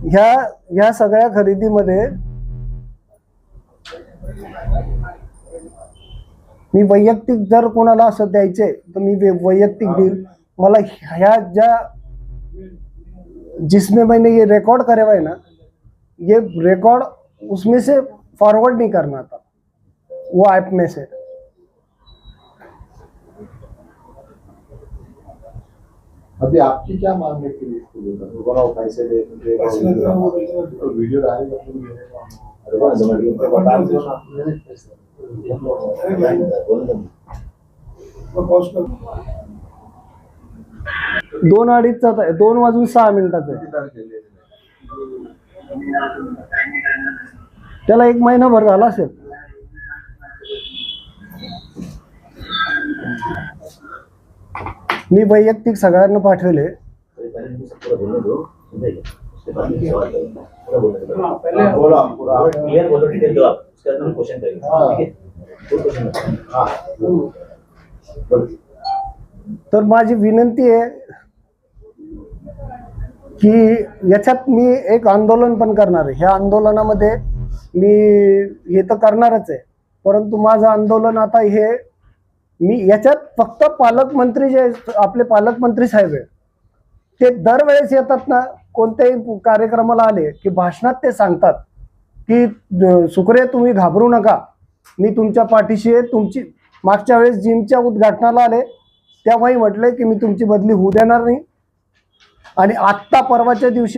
ह्या सगळ्या खरेदीमध्ये मी वैयक्तिक जर कोणाला असं द्यायचे तर मी वैयक्तिक देईल। मला ह्या ज्या जिसमें मैंने ये रिकॉर्ड करे हुए ना, ये रिकॉर्ड उसमें से फॉरवर्ड नहीं करना था, वो ऐप में से। अभी आपकी क्या मांग है कि इसको पैसे दे वीडियो डालेगा दोन अडीचचा आहे, 2:06 त्याला 1 महिनाभर झाला असेल। मी वैयक्तिक सगळ्यांना पाठवले। तर माझी विनंती आहे की याच्यात मी एक आंदोलन पण करणार आहे। ह्या आंदोलनामध्ये मी हे तर करणारच आहे, परंतु माझं आंदोलन आता हे मी याच्यात फक्त पालकमंत्री जे आपले पालकमंत्री साहेब आहे ते दरवेळेस येतात ना, कोणत्याही कार्यक्रमाला आले की भाषणात ते सांगतात की सुकरे तुम्ही घाबरू नका, मी तुमच्या पाठीशी आहे। तुमची मागच्या वेळेस जिमच्या उद्घाटनाला आले तेव्हाही म्हटले की मी तुमची बदली होऊ देणार नाही, आणि आत्ता परवाच्या दिवशी